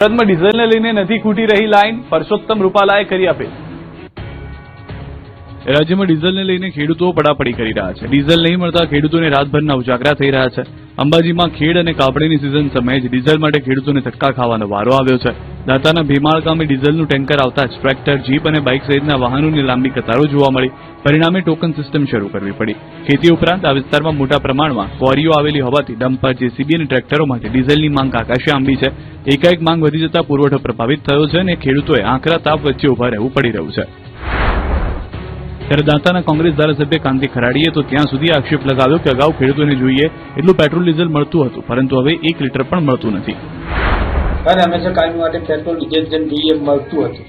સુરતમાં ડીઝલને લઈને નથી ખૂટી રહી લાઈન, પરસોત્તમ રૂપાલાએ કરી અપીલ। રાજ્યમાં ડીઝલને લઈને ખેડૂતો પડાપડી કરી રહ્યા છે। ડીઝલ નહીં મળતા ખેડૂતોને રાતભરના ઉજાગરા થઈ રહ્યા છે। અંબાજીમાં ખેડ અને કાપડીની સિઝન સમયે જ ડીઝલ માટે ખેડૂતોને ધક્કા ખાવાનો વારો આવ્યો છે। દાંતાના ભીમાળ ગામે ડીઝલનું ટેન્કર આવતા જ ટ્રેક્ટર, જીપ અને બાઇક સહિતના વાહનોની લાંબી કતારો જોવા મળી। પરિણામે ટોકન સિસ્ટમ શરૂ કરવી પડી। ખેતી ઉપરાંત આ વિસ્તારમાં મોટા પ્રમાણમાં ક્વોરીઓ આવેલી હોવાથી ડમ્પર, જેસીબી અને ટ્રેક્ટરો માટે ડીઝલની માંગ આકાશે આંબી છે। એકાએક માંગ વધી જતા પુરવઠો પ્રભાવિત થયો છે અને ખેડૂતોએ આકરા તાપ વચ્ચે ઉભા રહેવું પડી રહ્યું છે। ત્યારે દાંતાના કોંગ્રેસ ધારાસભ્ય કાંતિ ખરાડીએ તો ત્યાં સુધી આક્ષેપ લગાવ્યો કે અગાઉ ખેડૂતોને જોઈએ એટલું પેટ્રોલ ડીઝલ મળતું હતું, પરંતુ હવે 1 લીટર પણ મળતું નથી। હંમેશા કાયમી માટે પેટ્રોલ ડીઝલ જોઈએ મળતું હતું,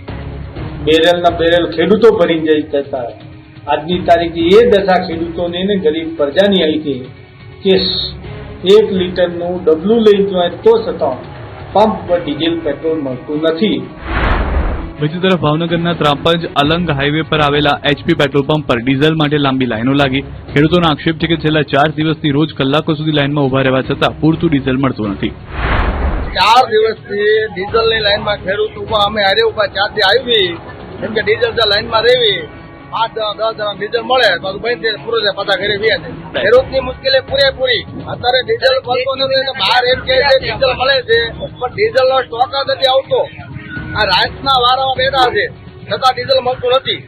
બેરલના બેરલ ખેડૂતો ભરી જતા। આજની તારીખે એ દશા ખેડૂતોને ગરીબ પ્રજાની આવી હતી કે 1 લીટરનું ડબલું લઈ જાય તો છતાં પંપ પર ડીઝલ પેટ્રોલ મળતું નથી। બીજી તરફ ભાવનગરના ત્રાપજ અલંગ હાઈવે પર આવેલા એચપી પેટ્રોલ પંપ પર ડીઝલ માટે લાંબી લાઈનો લાગી। ખેડૂતોનો આક્ષેપ છે કે છેલ્લા 4 દિવસથી રોજ કલાકો સુધી લાઈનમાં ઉભા રહેવા છતાં પૂરતું ડીઝલ મળતું નથી। 4 દિવસથી ડીઝલની લાઈનમાં ખેડૂત ઉભા, અમે હારે ઉભા 4 થી આવી કેમ કે ડીઝલ લાઈનમાં રહેવી 8-10 જણા ડીઝલ મળે તો બંધ પૂરો થાય, પાછા ઘરે વ્યા જાય। ખેડૂતની મુશ્કેલી પૂરેપૂરી। અત્યારે ડીઝલ મળતો નથી, બહાર એમ કહે છે ડીઝલ મળે છે પણ ડીઝલનો સ્ટોક જ નથી આવતો। આ રાતના વારામાં બેઠા છે છતાં ડીઝલ મળતું નથી।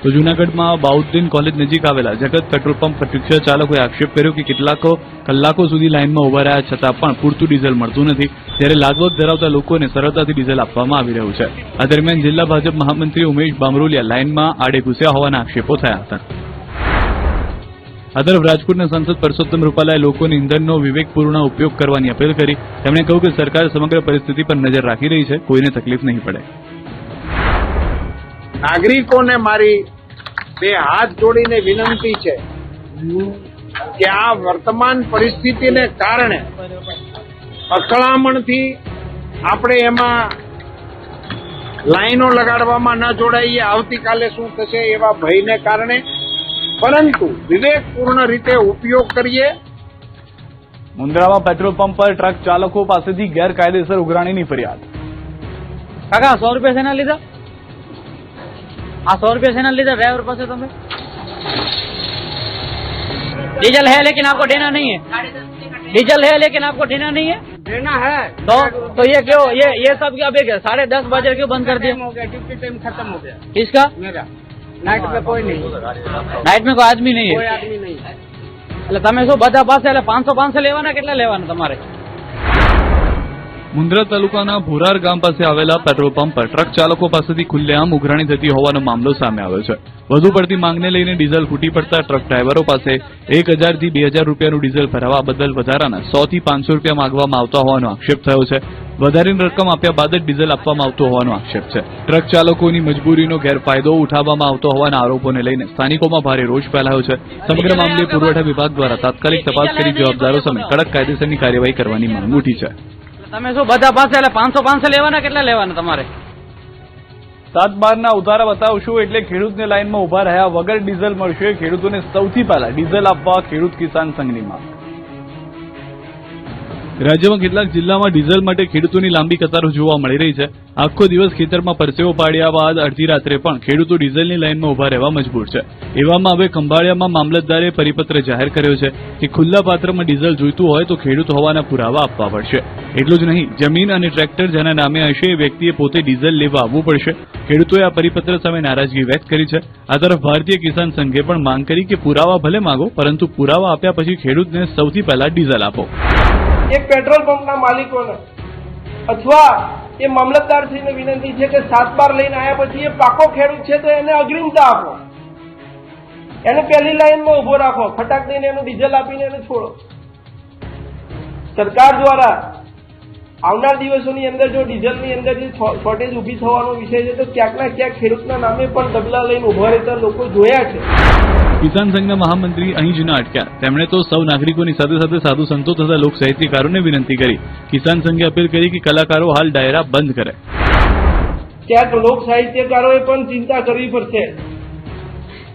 તો જૂનાગઢમાં બાઉદ્દીન કોલેજ નજીક આવેલા જગત પેટ્રોલ પંપ પર રિક્ષા ચાલકોએ આક્ષેપ કર્યો કે કેટલાક કલાકો સુધી લાઈનમાં ઉભા રહ્યા છતાં પણ પૂરતું ડીઝલ મળતું નથી, ત્યારે લાગવગ ધરાવતા લોકોને સરળતાથી ડીઝલ આપવામાં આવી રહ્યું છે। આ દરમિયાન જિલ્લા ભાજપ મહામંત્રી ઉમેશ બામરોલિયા લાઈનમાં આડે ઘૂસ્યા હોવાના આક્ષેપો થયા હતા। આ તરફ રાજકોટના સાંસદ પરસોત્તમ રૂપાલાએ લોકોને ઇંધણનો વિવેકપૂર્ણ ઉપયોગ કરવાની અપીલ કરી। તેમણે કહ્યું કે સરકાર સમગ્ર પરિસ્થિતિ પર નજર રાખી રહી છે, કોઈને તકલીફ નહીં પડે। નાગરિકોને મારી 2 હાથ જોડીને વિનંતી છે કે આ વર્તમાન પરિસ્થિતિને કારણે અકળામણથી આપણે એમાં લાઈનો લગાડવામાં ન જોડાઈએ, આવતીકાલે શું થશે એવા ભયને કારણે, પરંતુ વિવેકપૂર્ણ રીતે ઉપયોગ કરીએ। મુન્દ્રામાં પેટ્રોલ પંપ પર ટ્રક ચાલકો પાસેથી ગેરકાયદેસર ઉઘરાણીની ફરિયાદ। કાકા 100 રૂપિયા શેના લીધા? આ 100 રૂપિયા શેના લીધા ड्राइवर પાસે તમે? डीजल है लेकिन आपको देना नहीं है। डीजल है लेकिन आपको देना नहीं है। देना है तो ये क्यों ये सब क्या बेग है? 10:30 बजे क्यों बंद कर दिया? हो गया, ड्यूटी टाइम खत्म हो गया किसका? मेरा। नाइट में कोई नहीं, नाइट में कोई आदमी नहीं कोई है। आदमी नहीं। એટલે તમે શું બધા પાસે એટલે 500 લેવાના, કેટલા લેવાના તમારે? મુન્દ્રા તાલુકાના ભોરાર ગામ પાસે આવેલા પેટ્રોલ પંપ પર ટ્રક ચાલકો પાસેથી ખુલ્લેઆમ ઉઘરાણી થતી હોવાનો મામલો સામે આવ્યો છે। વધુ પડતી માંગને લઈને ડીઝલ ખૂટી પડતા ટ્રક ડ્રાઈવરો પાસે 1000 થી 2000 રૂપિયાનું ડીઝલ ભરાવા બદલ વધારાના 100 થી 500 રૂપિયા માંગવામાં આવતા હોવાનો આક્ષેપ થયો છે। વધારાની રકમ આપ્યા બાદ જ ડીઝલ આપવામાં આવતો હોવાનો આક્ષેપ છે। ટ્રક ચાલકોની મજબૂરીનો ગેરફાયદો ઉઠાવવામાં આવતો હોવાના આરોપોને લઈને સ્થાનિકોમાં ભારે રોષ ફેલાયો છે। સમગ્ર મામલે પુરવઠા વિભાગ દ્વારા તાત્કાલિક તપાસ કરી જવાબદારો સામે કડક કાયદેસરની કાર્યવાહી કરવાની માંગ ઉઠી છે। તમે શું બધા પાસે એટલે 500 લેવાના, કેટલા લેવાના તમારે? 7/12ના ઉધારા બતાવશું એટલે ખેડૂતને લાઈનમાં ઉભા રહ્યા વગર ડીઝલ મળશે। ખેડૂતોને સૌથી પહેલા ડીઝલ આપવા ખેડૂત કિસાન સંઘની માંગ। રાજ્યમાં કેટલાક જિલ્લામાં ડીઝલ માટે ખેડૂતોની લાંબી કતારો જોવા મળી રહી છે। આખો દિવસ ખેતરમાં પરસેવો પાડ્યા બાદ અડધી રાત્રે પણ ખેડૂતો ડીઝલની લાઈનમાં ઉભા રહેવા મજબૂર છે। એવામાં હવે ખંભાળિયામાં મામલતદારે પરિપત્ર જાહેર કર્યો છે કે ખુલ્લા પાત્રમાં ડીઝલ જોઈતું હોય તો ખેડૂત હોવાના પુરાવા આપવા પડશે। એટલું જ નહીં, જમીન અને ટ્રેક્ટર જેના નામે હશે એ વ્યક્તિએ પોતે ડીઝલ લેવા આવવું પડશે। ખેડૂતોએ આ પરિપત્ર સામે નારાજગી વ્યક્ત કરી છે। આ તરફ ભારતીય કિસાન સંઘે પણ માંગ કરી કે પુરાવા ભલે માંગો, પરંતુ પુરાવા આપ્યા પછી ખેડૂતને સૌથી પહેલા ડીઝલ આપો। એક પેટ્રોલ પંપના માલિકોને અથવા એ મામલતદારશ્રીને વિનંતી છે કે 7/12 લઈને આવ્યા પછી એ પાકો ખેડૂત છે તો એને અગ્રિમતા આપો, એને પહેલી લાઈનમાં ઉભો રાખો, ફટાક દઈને એનું ડીઝલ આપીને એને છોડો। સરકાર દ્વારા આવનાર દિવસોની અંદર જો ડીઝલની અંદર જે શોર્ટેજ ઊભી થવાનો વિષય છે તો ક્યાંકના ક્યાંક ખેડૂતના નામે પણ ડબલા લઈને ઉભા રહેતા લોકો જોયા છે। કિસાન સંઘના મહામંત્રી અહીં જ ન અટક્યા। તેમણે તો સૌ નાગરિકોની સાથે સાથે સાધુ સંતો તથા લોક સાહિત્યકારોને વિનંતી કરી। કિસાન સંઘે અપીલ કરી કે કલાકારો હાલ ડાયરા બંધ કરે। ક્યાંક લોક સાહિત્યકારોએ પણ ચિંતા કરવી પડશે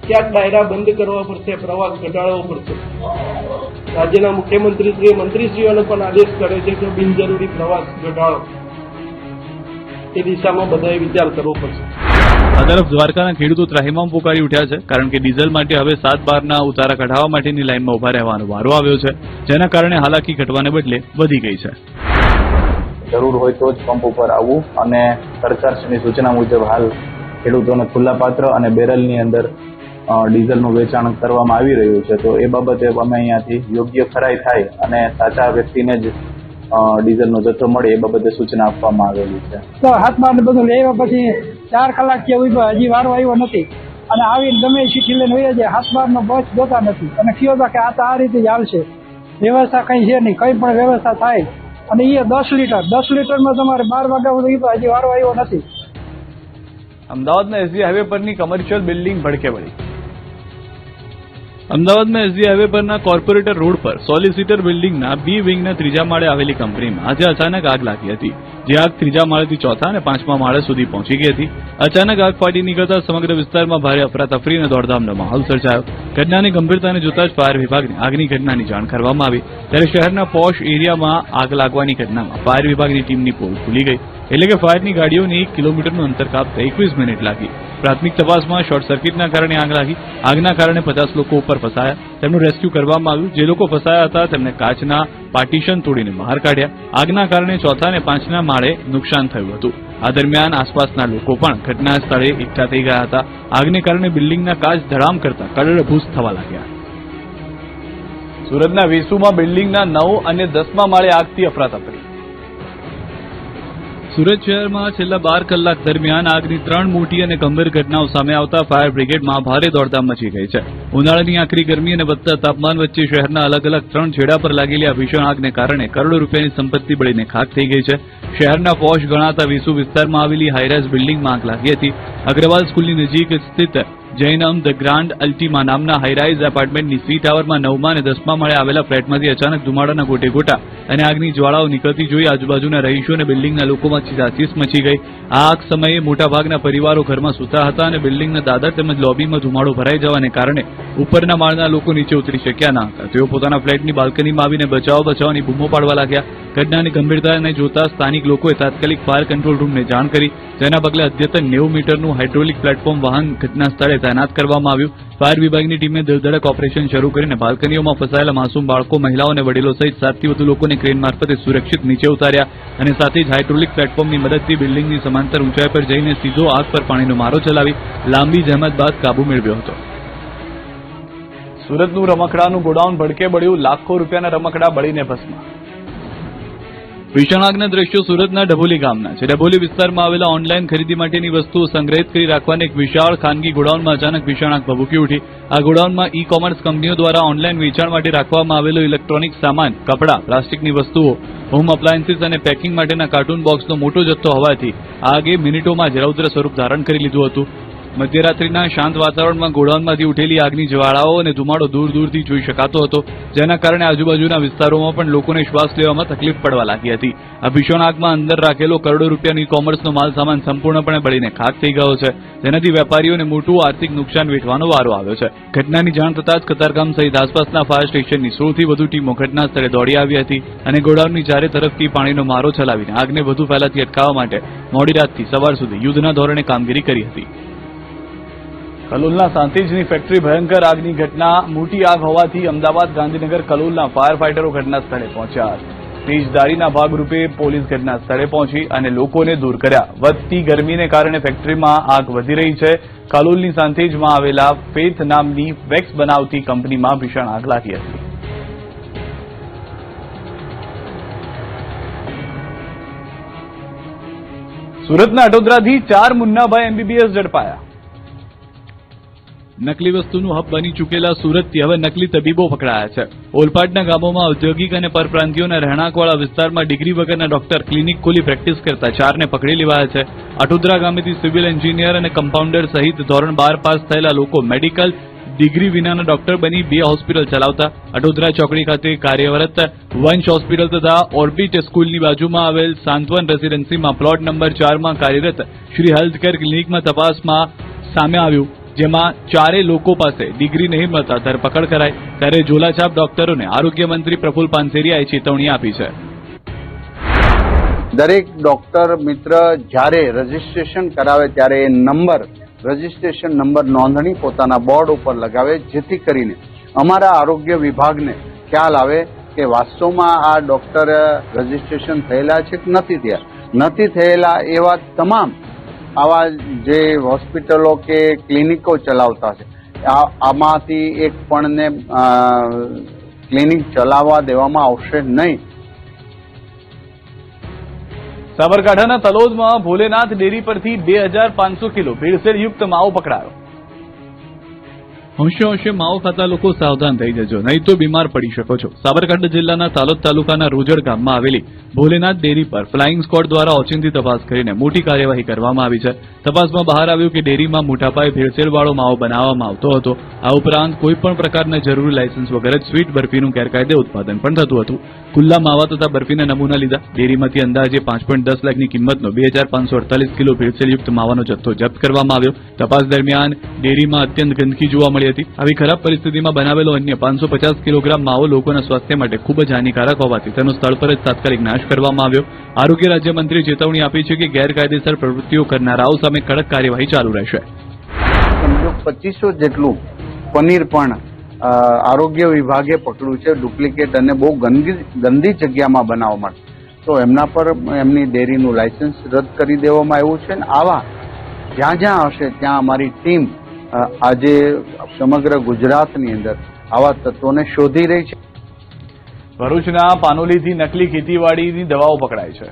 ક્યાંક ડાયરા બંધ કરવા પડશે, પ્રવાસ ઘટાડવો પડશે. રાજ્યના મુખ્યમંત્રીશ્રીએ મંત્રીશ્રીઓને પણ આદેશ કર્યો છે કે બિનજરૂરી પ્રવાસ ઘટાડો. એ દિશામાં બધાએ વિચાર કરવો પડશે. આ તરફ દ્વારકાના ખેડૂતો ત્રાહિમામ પુકારી ઉઠ્યા છે, કારણ કે ડીઝલ માટે હવે 7-12ના ઉતારા કઢાવવા માટેની લાઇનમાં ઉભા રહેવાનો વારો આવ્યો છે, જેના કારણે હાલાકી ઘટવાને બદલે વધી ગઈ છે. જરૂર હોય તો જ પંપ ઉપર આવવું અને સરકારની સૂચના મુજબ હાલ ખેડૂતોને ખુલ્લા પાત્ર અને બેરલની અંદર ડીઝલનું વેચાણ કરવામાં આવી રહ્યું છે. તો એ બાબતે અમે અહીંયાથી યોગ્ય ખરાઈ થાય અને સાચા વ્યક્તિને જ ડીઝલનો જથ્થો મળે એ બાબતે સૂચના આપવામાં આવેલી છે. તો હાથમાં બધું લેવા પછી 4 કલાક જેવું હજી વારો આવ્યો નથી અને આવીને ગમે ચીઠી લઈને વહી જાય. હાથબારનો બસ જોતા નથી અને કયો તો કે આ રીતે જ હાલશે, વ્યવસ્થા કઈ છે નહીં, કઈ પણ વ્યવસ્થા થાય. અને એ 10 લીટરમાં તમારે 12 વાગ્યા સુધી હજી વારો આવ્યો નથી. અમદાવાદના એસજી હાઈવે પરની કમર્શિયલ બિલ્ડિંગ ભડકે પડી. અમદાવાદમાં એસજી હાઈવે પરના કોર્પોરેટર રોડ પર સોલિસિટર બિલ્ડિંગના બી વિંગના 3જા માળે આવેલી કંપનીમાં આજે અચાનક આગ લાગી હતી, જે આગ 3જા માળેથી 4થા અને 5મા માળે સુધી પહોંચી ગઈ હતી. અચાનક આગ ફાટી નીકળતા સમગ્ર વિસ્તારમાં ભારે અફરાતફરી અને દોડધામનો માહોલ સર્જાયો. ઘટનાની ગંભીરતાને જોતા જ ફાયર વિભાગને આગની ઘટનાની જાણ કરવામાં આવી, ત્યારે શહેરના પોશ એરિયામાં આગ લાગવાની ઘટનામાં ફાયર વિભાગની ટીમની પોલ ખુલી ગઈ, એટલે કે ફાયરની ગાડીઓને 1 કિલોમીટરનું અંતર કાપતા 21 મિનિટ લાગી. પ્રાથમિક તપાસમાં શોર્ટ સર્કિટના કારણે આગ લાગી. આગના કારણે 50 લોકો ઉપર ફસાયા, તેમનું રેસ્ક્યુ કરવામાં આવ્યું. જે લોકો ફસાયા હતા તેમને કાચના પાર્ટીશન તોડીને બહાર કાઢ્યા. આગના કારણે 4થા અને 5ના માળે નુકસાન થયું હતું. આ દરમિયાન આસપાસના લોકો પણ ઘટના સ્થળે એકઠા થઈ ગયા હતા. આગને કારણે બિલ્ડિંગના કાચ ધડામ કરતા કલરભૂસ થવા લાગ્યા. સુરતના વેસુમાં બિલ્ડિંગના 9 અને 10મા માળે આગથી અફરાતફરી. સુરત શહેરમાં છેલ્લા 12 કલાક દરમિયાન આગની 3 મોટી અને ગંભીર ઘટનાઓ સામે આવતા ફાયર બ્રિગેડમાં ભારે દોડધામ મચી ગઈ છે. ઉનાળાની આકરી ગરમી અને વધતા તાપમાન વચ્ચે શહેરના અલગ અલગ 3 છેડા પર લાગેલી આ ભીષણ આગને કારણે કરોડો રૂપિયાની સંપત્તિ બળીને ખાખ થઈ ગઈ છે. શહેરના પોશ ગણાતા વેસુ વિસ્તારમાં આવેલી હાઈરાઇઝ બિલ્ડિંગમાં આગ લાગી હતી. અગ્રવાલ સ્કૂલની નજીક સ્થિત જૈનમ ધ ગ્રાન્ડ અલ્ટીમા નામના હાઈરાઇઝ એપાર્ટમેન્ટની સી ટાવરમાં 9મા અને 10મા માળે આવેલા ફ્લેટમાંથી અચાનક ધુમાડાના ગોટે ગોટા અને આગની જ્વાળાઓ નીકળતી જોઈ આજુબાજુના રહીશો અને બિલ્ડિંગના લોકોમાં ચીસાચીસ મચી ગઈ. આ આગ સમયે મોટાભાગના પરિવારો ઘરમાં સૂતા હતા અને બિલ્ડિંગના દાદર તેમજ લોબીમાં ધુમાડો ભરાઈ જવાને કારણે ઉપરના માળના લોકો નીચે ઉતરી શક્યા ન હતા. તેઓ પોતાના ફ્લેટની બાલ્કનીમાં આવીને બચાવની બૂમો પાડવા લાગ્યા. ઘટનાની ગંભીરતાને જોતા સ્થાનિક લોકોએ તાત્કાલિક ફાયર કંટ્રોલ રૂમને જાણ કરી, જેના પગલે અદ્યતન 90 મીટરનું હાઇડ્રોલિક પ્લેટફોર્મ વાહન ઘટના સ્થળે તૈનાત કરવામાં આવ્યું. ફાયર વિભાગની ટીમે દિલધડક ઓપરેશન શરૂ કરીને બાલ્કનીઓમાં ફસાયેલા માસૂમ બાળકો, મહિલાઓ અને વડીલો સહિત 7થી વધુ લોકોને ક્રેન મારફતે સુરક્ષિત નીચે ઉતાર્યા અને સાથે જ હાઇડ્રોલિક પ્લેટફોર્મની મદદથી બિલ્ડિંગની સમાંતર ઊંચાઈ પર જઈને સીધો આગ પર પાણીનો મારો ચલાવી લાંબી જહેમત બાદ કાબુ મેળવ્યો હતો. સુરતનું રમકડાનું ગોડાઉન ભડકે બળ્યું, લાખો રૂપિયાના રમકડા બળીને ભસ્મ. ભીષણ આગના દ્રશ્યો સુરતના ડભોલી ગામના છે. ડભોલી વિસ્તારમાં આવેલા ઓનલાઈન ખરીદી માટેની વસ્તુઓ સંગ્રહિત કરી રાખવાના એક વિશાળ ખાનગી ગોડાઉનમાં અચાનક ભીષણ આગ ભભૂકી ઉઠી. આ ગોડાઉનમાં ઈ-કોમર્સ કંપનીઓ દ્વારા ઓનલાઈન વેચાણ માટે રાખવામાં આવેલો ઇલેક્ટ્રોનિક સામાન, કપડાં, પ્લાસ્ટિકની વસ્તુઓ, હોમ અપ્લાયન્સીસ અને પેકિંગ માટેના કાર્ટૂન બોક્સનો મોટો જથ્થો હોવાથી આગે મિનિટોમાં જ રૌદ્ર સ્વરૂપ ધારણ કરી લીધું હતું. મધ્યરાત્રિના શાંત વાતાવરણમાં ગોડાઉનમાંથી ઉઠેલી આગની જ્વાળાઓ અને ધુમાડો દૂર દૂરથી જોઈ શકાતો હતો, જેના કારણે આજુબાજુના વિસ્તારોમાં પણ લોકોને શ્વાસ લેવામાં તકલીફ પડવા લાગી હતી. આ ભીષણ આગમાં અંદર રાખેલો કરોડો રૂપિયાનો ઈ-કોમર્સનો માલ સામાન સંપૂર્ણપણે બળીને ખાક થઈ ગયો છે, જેનાથી વેપારીઓને મોટું આર્થિક નુકસાન વેઠવાનો વારો આવ્યો છે. ઘટનાની જાણ થતાં જ કતારગામ સહિત આસપાસના ફાયર સ્ટેશનની 100થી વધુ ટીમો ઘટના સ્થળે દોડી આવી હતી અને ગોડાઉનની ચારે તરફથી પાણીનો મારો ચલાવીને આગને વધુ ફેલાતી અટકાવવા માટે મોડી રાતથી સવાર સુધી યુદ્ધના ધોરણે કામગીરી કરી હતી. કલોલના સાંતેજની ફેક્ટરી ભયંકર આગની ઘટના. મોટી આગ હોવાથી અમદાવાદ, ગાંધીનગર, કલોલના ફાયર ફાઈટરો ઘટના સ્થળે પહોંચ્યા. તેજદારીના ભાગરૂપે પોલીસ ઘટના સ્થળે પહોંચી અને લોકોને દૂર કર્યા. વધતી ગરમીને કારણે ફેક્ટરીમાં આગ વધી રહી છે. કલોલની સાંતેજમાં આવેલા ફેથ નામની વેક્સ બનાવતી કંપનીમાં ભીષણ આગ લાગી હતી. સુરતના અટોદરાથી 4 મુન્નાભાઈ MBBS ઝડપાયા. નકલી વસ્તુનું હબ બની ચૂકેલા સુરતથી હવે નકલી તબીબો પકડાયા છે. ઓલપાડના ગામોમાં ઔદ્યોગિક અને પરપ્રાંતિયોના રહેણાંકવાળા વિસ્તારમાં ડિગ્રી વગરના ડોક્ટર ક્લિનિક ખોલી પ્રેક્ટિસ કરતા 4ને પકડી લેવાયા છે. અટોદરા ગામેથી સિવિલ એન્જિનિયર અને કમ્પાઉન્ડર સહિત ધોરણ 12 પાસ થયેલા લોકો મેડિકલ ડિગ્રી વિનાના ડોક્ટર બની 2 હોસ્પિટલ ચલાવતા. અટોદરા ચોકડી ખાતે કાર્યરત વંશ હોસ્પિટલ તથા ઓર્બિટ સ્કૂલની બાજુમાં આવેલ સાંત્વન રેસીડેન્સીમાં પ્લોટ નંબર 4માં કાર્યરત શ્રી હેલ્થકેર ક્લિનિકમાં તપાસમાં સામે આવ્યું જેમાં 4 લોકો પાસે ડિગ્રી નહીં મળતા ધરપકડ કરાઈ. ત્યારે ઝોલાછાપ ડોક્ટરોને આરોગ્ય મંત્રી પ્રફુલ પાનસેરિયાએ ચેતવણી આપી છે. દરેક ડોક્ટર મિત્ર જ્યારે રજીસ્ટ્રેશન કરાવે ત્યારે એ રજીસ્ટ્રેશન નંબર નોંધણી પોતાના બોર્ડ ઉપર લગાવે, જેથી કરીને અમારા આરોગ્ય વિભાગને ખ્યાલ આવે કે વાસ્તવમાં આ ડોક્ટર રજીસ્ટ્રેશન થયેલા છે કે નથી થયા. નથી થયેલા એવા તમામ આવા જે હોસ્પિટલો કે ક્લિનિકો ચલાવતા છે આમાંથી એક પણને ક્લિનિક ચલાવવા દેવામાં આવશે નહીં. સાબરકાંઠાના તલોદમાં ભોલેનાથ ડેરી પરથી 2500 કિલો ભેળસેળયુક્ત માવો પકડાયો. હોંશે હોંશે માવો ખાતા લોકો સાવધાન થઈ જજો, નહીં તો બીમાર પડી શકો છો. સાબરકાંઠા જિલ્લાના તાલોદ તાલુકાના રોજડ ગામમાં આવેલી ભોલેનાથ ડેરી પર ફ્લાઇંગ સ્ક્વોડ દ્વારા ઓચિંતી તપાસ કરીને મોટી કાર્યવાહી કરવામાં આવી છે. તપાસમાં બહાર આવ્યું કે ડેરીમાં મોટા પાયે ભેળસેળવાળો માવો બનાવવામાં આવતો હતો. આ ઉપરાંત કોઈપણ પ્રકારના જરૂરી લાયસન્સ વગર જ સ્વીટ બરફીનું ગેરકાયદે ઉત્પાદન પણ થતું હતું. ખુલ્લા માવા તથા બરફીના નમૂના લીધા. ડેરીમાંથી અંદાજે 5.10 લાખની કિંમતનો 2548 કિલો ભેળસેળયુક્ત માવાનો જથ્થો જપ્ત કરવામાં આવ્યો. તપાસ દરમિયાન ડેરીમાં અત્યંત ગંદકી જોવા મળી હતી. આવી ખરાબ પરિસ્થિતિમાં બનાવેલો અન્ય 550 કિલોગ્રામ માવો લોકોના સ્વાસ્થ્ય માટે ખૂબ જ હાનિકારક હોવાથી તેનો સ્થળ પર જ તાત્કાલિક નાશ કરવામાં આવ્યો. આરોગ્ય રાજ્યમંત્રીએ ચેતવણી આપી છે કે ગેરકાયદેસર પ્રવૃત્તિઓ કરનારાઓ સામે કડક કાર્યવાહી ચાલુ રહેશે. 2500 જેટલું પનીર પણ આરોગ્ય વિભાગે પકડ્યું છે ડુપ્લિકેટ અને બહુ ગંદી જગ્યામાં બનાવવા માટે. તો એમના પર એમની ડેરીનું લાયસન્સ રદ કરી દેવામાં આવ્યું છે. અને આવા જ્યાં જ્યાં હશે ત્યાં અમારી ટીમ આજે સમગ્ર ગુજરાતની અંદર આવા તત્વોને શોધી રહી છે. ભરૂચના પાનોલીથી નકલી ખેતીવાડીની દવાઓ પકડાઈ છે.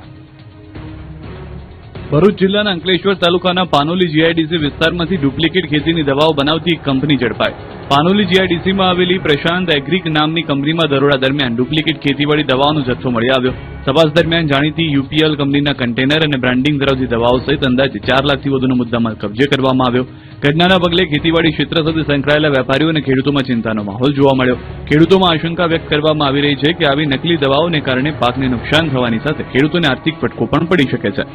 ભરૂચ જિલ્લાના અંકલેશ્વર તાલુકાના પાનોલી જીઆઈડીસી વિસ્તારમાંથી ડુપ્લિકેટ ખેતીની દવાઓ બનાવતી એક કંપની ઝડપાઈ. પાનોલી જીઆઈડીસીમાં આવેલી પ્રશાંત એગ્રીક નામની કંપનીમાં દરોડા દરમિયાન ડુપ્લિકેટ ખેતીવાડી દવાઓનો જથ્થો મળી આવ્યો. તપાસ દરમિયાન જાણીતી યુપીએલ કંપનીના કન્ટેનર અને બ્રાન્ડિંગ ધરાવતી દવાઓ સહિત અંદાજે 4 લાખથી વધુનો મુદ્દામાલ કબજે કરવામાં આવ્યો. ઘટનાના પગલે ખેતીવાડી ક્ષેત્ર સાથે સંકળાયેલા વેપારીઓ અને ખેડૂતોમાં ચિંતાનો માહોલ જોવા મળ્યો. ખેડૂતોમાં આશંકા વ્યક્ત કરવામાં આવી રહી છે કે આવી નકલી દવાઓને કારણે પાકને નુકસાન થવાની સાથે ખેડૂતોને આર્થિક ફટકો પણ પડી શકે છે.